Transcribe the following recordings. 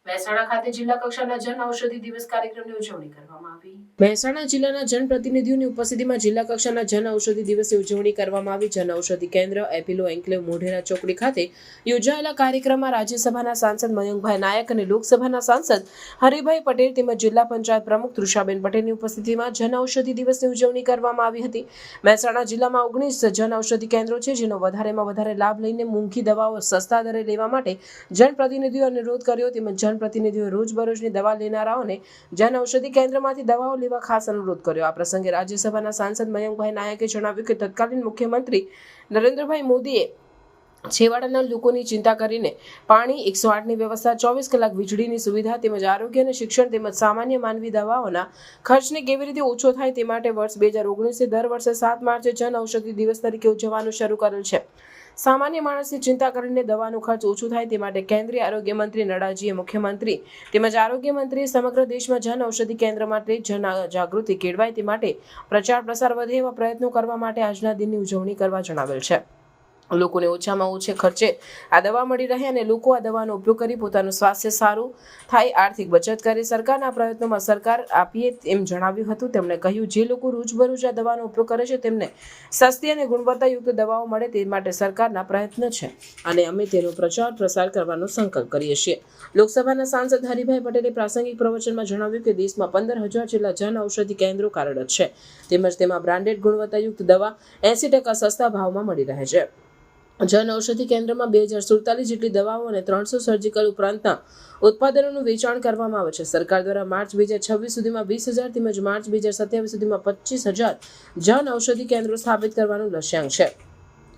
મહેસાણા ખાતે જિલ્લા કક્ષાના જન ઔષધિ દિવસ કાર્યક્રમની ઉજવણી કરવામાં આવી। મહેસાણા જિલ્લાના જનપ્રતિનિધિઓની ઉપસ્થિતિમાં જિલ્લા કક્ષાના જન ઔષધિ દિવસની ઉજવણી કરવામાં આવી। જન ઔષધિ કેન્દ્ર એપિલો એન્કલેવ મોઢેરા ચોકડી ખાતે યોજાયેલા કાર્યક્રમમાં રાજ્યસભાના સાંસદ મયંકભાઈ નાયક અને લોકસભાના સાંસદ હરિભાઈ પટેલ તેમજ જિલ્લા પંચાયત પ્રમુખ તૃષાબેન પટેલની ઉપસ્થિતિમાં જન ઔષધિ દિવસની ઉજવણી કરવામાં આવી હતી। મહેસાણા જિલ્લામાં 19 જન ઔષધિ કેન્દ્રો છે, જેનો વધારેમાં વધારે લાભ લઈને મોંઘી દવાઓ સસ્તા દરે લેવા માટે જનપ્રતિનિધિઓએ અનુરોધ કર્યો। તેમજ પ્રતિનિધિઓ રોજબરોજની દવા લેનારાઓને જન ઔષધિ કેન્દ્રમાંથી દવાઓ લેવા ખાસ અનુરોધ કર્યો। આ પ્રસંગે રાજ્યસભાના સાંસદ મયંકભાઈ નાયકે જણાવ્યું કે તત્કાલીન મુખ્યમંત્રી નરેન્દ્રભાઈ મોદીએ છેવાડાના લોકોની ચિંતા કરીને પાણી, 108ની વ્યવસ્થા, 24 કલાક વીજળીની સુવિધા તેમજ આરોગ્ય અને શિક્ષણ તેમજ સામાન્ય માનવી દવાઓના ખર્ચને કેવી રીતે ઓછો થાય તે માટે વર્ષ 2019 દર વર્ષે 7 માર્ચે જન ઔષધિ દિવસ તરીકે ઉજવવાનું શરૂ કરેલ છે। સામાન્ય માણસની ચિંતા કરીને દવાનો ખર્ચ ઓછો થાય તે માટે કેન્દ્રીય આરોગ્ય મંત્રી નડ્ડાજીએ મુખ્યમંત્રી તેમજ આરોગ્ય મંત્રીએ સમગ્ર દેશમાં જન ઔષધિ કેન્દ્ર માટે જન જાગૃતિ કેળવાય તે માટે પ્રચાર પ્રસાર વધે એવા પ્રયત્નો કરવા માટે આજના દિનની ઉજવણી કરવા જણાવેલ છે। લોકોને ઓછામાં ઓછે ખર્ચે આ દવા મળી રહે અને લોકો આ દવાનો ઉપયોગ કરી પોતાનું સ્વાસ્થ્ય સારું થાય, આર્થિક બચત કરે। સરકારના પ્રયત્નોમાં સરકાર આપીએ એમ જણાવ્યું હતું। તેમણે કહ્યું, જે લોકો રોજબરોજ આ દવાનો ઉપયોગ કરે છે તેમને સસ્તી અને ગુણવત્તાયુક્ત દવાઓ મળે તે માટે સરકારના પ્રયત્ન છે અને અમે તેનો પ્રચાર પ્રસાર કરવાનો સંકલ્પ કરીએ છીએ। લોકસભાના સાંસદ હરિભાઈ પટેલે પ્રાસંગિક પ્રવચનમાં જણાવ્યું કે દેશમાં 15,000 જેટલા જન ઔષધિ કેન્દ્રો કાર્યરત છે તેમજ તેમાં બ્રાન્ડેડ ગુણવત્તાયુક્ત દવા 80% સસ્તા ભાવમાં મળી રહે છે। જન ઔષધિ કેન્દ્રમાં 2047 જેટલી દવાઓ અને 300 સર્જિકલ ઉપરાંતના ઉત્પાદનોનું વેચાણ કરવામાં આવે છે। સરકાર દ્વારા માર્ચ 2026 સુધીમાં 20,000 તેમજ માર્ચ 2027 સુધીમાં 25,000 જન ઔષધિ કેન્દ્રો સ્થાપિત કરવાનું લક્ષ્યાંક છે।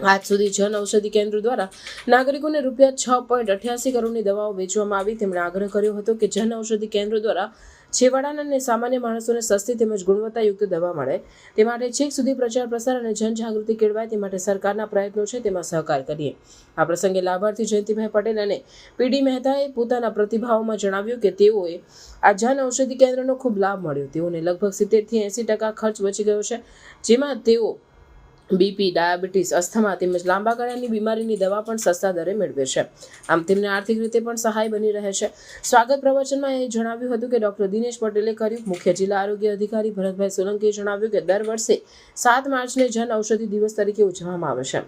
આજ સુધી જન ઔષધિ કેન્દ્રો દ્વારા નાગરિકોને રૂપિયા 6.88 કરોડની દવાઓ વેચવામાં આવી। તેમણે આગ્રહ કર્યો હતો કે જન ઔષધિ કેન્દ્રો દ્વારા છેવાડાના અને સામાન્ય માણસોને સસ્તી તેમજ ગુણવત્તાયુક્ત દવા મળે તે માટે છેક સુધી પ્રચાર પ્રસાર અને જનજાગૃતિ કેળવાય તે માટે સરકારના પ્રયત્નો છે, તેમાં સહકાર કરીએ। આ પ્રસંગે લાભાર્થી જયંતિભાઈ પટેલ અને પીડી મહેતાએ પોતાના પ્રતિભાવોમાં જણાવ્યું કે તેઓએ આ જન ઔષધિ કેન્દ્રનો ખૂબ લાભ મળ્યો। તેઓને લગભગ 70 થી 80% ખર્ચ બચી ગયો છે, જેમાં તેઓ બીપી, ડાયાબિટીસ, અસ્થમા તેમજ લાંબા ગાળાની બીમારીની દવા પણ સસ્તા દરે મેળવે છે। આમ તેમને આર્થિક રીતે પણ સહાય બની રહે છે। સ્વાગત પ્રવચનમાં એ જણાવ્યું હતું કે ડોક્ટર દિનેશ પટેલે કર્યું। મુખ્ય જિલ્લા આરોગ્ય અધિકારી ભરતભાઈ સોલંકીએ જણાવ્યું કે દર વર્ષે 7 માર્ચને જન ઔષધિ દિવસ તરીકે ઉજવવામાં આવે છે।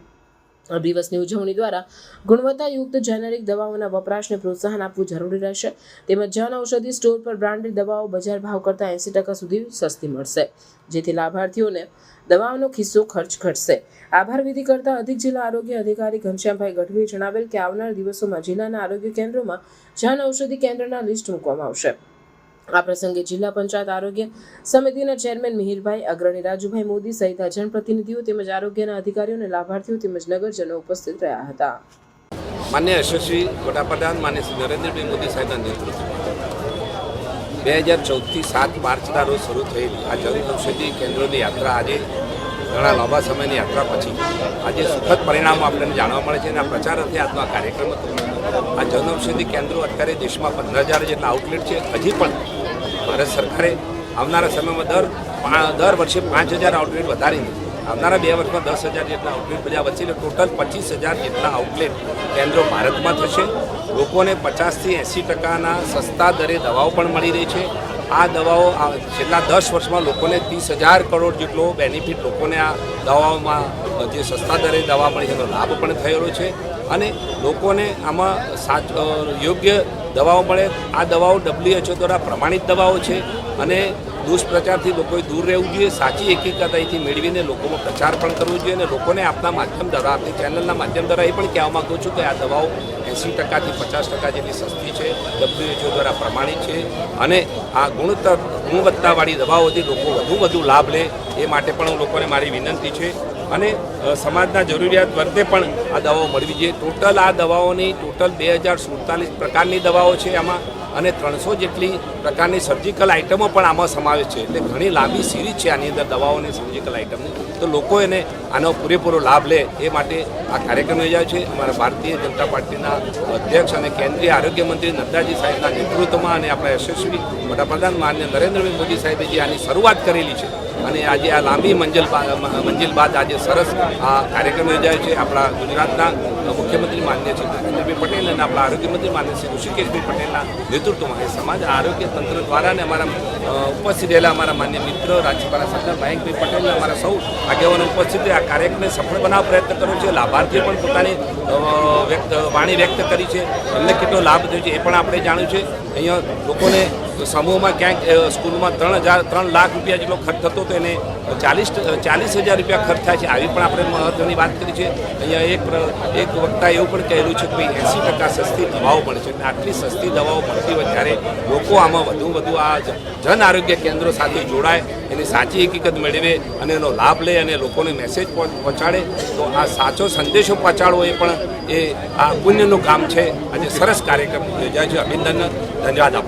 આ દિવસની ઉજવણી દ્વારા ગુણવત્તાયુક્ત જેનેરિક દવાઓના વપરાશને પ્રોત્સાહન આપવું જરૂરી રહેશે તેમજ જન ઔષધિ સ્ટોર પર બ્રાન્ડેડ દવાઓ બજાર ભાવ કરતાં 80% સુધી સસ્તી મળશે, જેથી લાભાર્થીઓને દવાઓનો ખિસ્સો ખર્ચ ઘટશે। આભાર વિધિ કરતા અધિક જિલ્લા આરોગ્ય અધિકારી ઘનશ્યામભાઈ ગઢવીએ જણાવેલ કે આવનાર દિવસોમાં જિલ્લાના આરોગ્ય કેન્દ્રોમાં જન ઔષધિ કેન્દ્રના લિસ્ટ મૂકવામાં આવશે। આ પ્રસંગે જિલ્લા પંચાયત આરોગ્ય સમિતિના ચેરમેન મિહિરભાઈ, અગ્રણી રાજુભાઈ મોદી સહિત જનપ્રતિનિધિઓ તેમજ આરોગ્યના અધિકારીઓ અને લાભાર્થીઓ તેમજ નગરજનો ઉપસ્થિત રહ્યા હતા। માન્ય યશસ્વી વડાપ્રધાન માન્ય શ્રી નરેન્દ્રભાઈ મોદી સાહેબના નેતૃત્વમાં 2014થી 7 માર્ચના રોજ શરૂ થયેલી આ જન ઔષધિ કેન્દ્રોની યાત્રા આજે ઘણા લાંબા સમયની યાત્રા પછી આજે સુખદ પરિણામો આપણને જાણવા મળે છે અને આ પ્રચાર અર્થે આજનો આ કાર્યક્રમ હતો। આ જન ઔષધિ કેન્દ્રો અત્યારે દેશમાં 15,000 જેટલા આઉટલેટ છે। હજી પણ ભારત સરકારે આવનારા સમયમાં દર વર્ષે 5,000 આઉટલેટ વધારીને આવનારા 2 વર્ષમાં 10,000 જેટલા આઉટલેટ બધા વચ્ચે ટોટલ 25,000 જેટલા આઉટલેટ કેન્દ્રો ભારતમાં થશે। લોકોને 50 થી 80% સસ્તા દરે દવાઓ પણ મળી રહી છે। આ દવાઓ છેલ્લા 10 વર્ષમાં લોકોને 30,000 કરોડ જેટલો બેનિફિટ લોકોને આ દવાઓમાં જે સસ્તા દરે દવા મળી એનો લાભ પણ થયેલો છે અને લોકોને આમાં યોગ્ય દવાઓ મળે। આ દવાઓ WHO દ્વારા પ્રમાણિત દવાઓ છે અને દુષ્પ્રચારથી લોકોએ દૂર રહેવું જોઈએ। સાચી હકીકત અહીંથી મેળવીને લોકોમાં પ્રચાર પણ કરવો જોઈએ અને લોકોને આપના માધ્યમ દ્વારા આપણી ચેનલના માધ્યમ દ્વારા એ પણ કહેવા માગું છું કે આ દવાઓ 80% થી 50% જેટલી સસ્તી છે, WHO દ્વારા પ્રમાણિત છે અને આ ગુણવત્તાવાળી દવાઓથી લોકો વધુ લાભ લે એ માટે પણ લોકોને મારી વિનંતી છે અને સમાજના જરૂરિયાત વર્તે પણ આ દવાઓ મળવી જોઈએ। ટોટલ આ દવાઓની 2047 પ્રકારની દવાઓ છે આમાં અને 300 જેટલી પ્રકારની સર્જિકલ આઇટમો પણ આમાં સમાવેશ છે। એટલે ઘણી લાંબી સિરીઝ છે આની અંદર દવાઓની સર્જિકલ આઇટમની। તો લોકો એને આનો પૂરેપૂરો લાભ લે એ માટે આ કાર્યક્રમ યોજાયો છે। અમારા ભારતીય જનતા પાર્ટીના અધ્યક્ષ અને કેન્દ્રીય આરોગ્ય મંત્રી નડ્ડાજી સાહેબના નેતૃત્વમાં અને આપણા યશસ્વી વડાપ્રધાન માનનીય નરેન્દ્રભાઈ મોદી સાહેબે જે આની શરૂઆત કરેલી છે અને આજે આ લાંબી મંજિલ બાદ આજે સરસ આ કાર્યક્રમ યોજાયો છે. આપણા ગુજરાતના મુખ્યમંત્રી માનનીય શ્રી ભૂપેન્દ્રભાઈ પટેલ અને આપણા આરોગ્ય મંત્રી માનનીય શ્રી ઋષિકેશભાઈ પટેલના નેતૃત્વમાં એ સમાજ આરોગ્ય તંત્ર દ્વારા અને અમારા ઉપસ્થિત રહેલા અમારા માન્ય મિત્ર રાજ્યપાલ સરદાર મયંકભાઈ પટેલ અને અમારા સૌ આગેવાનો ઉપસ્થિત આ કાર્યક્રમને સફળ બનાવવા પ્રયત્ન કર્યો છે. લાભાર્થીએ પણ પોતાની વાણી વ્યક્ત કરી છે. એમને કેટલો લાભ થયો છે એ પણ આપણે જાણ્યું છે. અહીંયા લોકોને સમૂહમાં ક્યાંક સ્કૂલમાં 3 લાખ રૂપિયા જેટલો ખર્ચ થતો હતો એને 40,000 રૂપિયા ખર્ચ થાય છે. આવી પણ આપણે મહત્ત્વની વાત કરી છે. અહીંયા એક વક્તા એવું પણ કહેલું છે કે ભાઈ 80% સસ્તી દવાઓ મળે છે. આટલી સસ્તી દવાઓ મળતી હોય ત્યારે લોકો આમાં વધુ આ જન આરોગ્ય કેન્દ્રો સાથે જોડાય, એની સાચી હકીકત મેળવે અને એનો લાભ લે અને લોકોને મેસેજ પહોંચાડે તો આ સાચો સંદેશો પહોંચાડવો એ પણ આ પુણ્યનું કામ છે. આજે સરસ કાર્યક્રમ યોજાય છે. અભિનંદન, ધન્યવાદ આપો.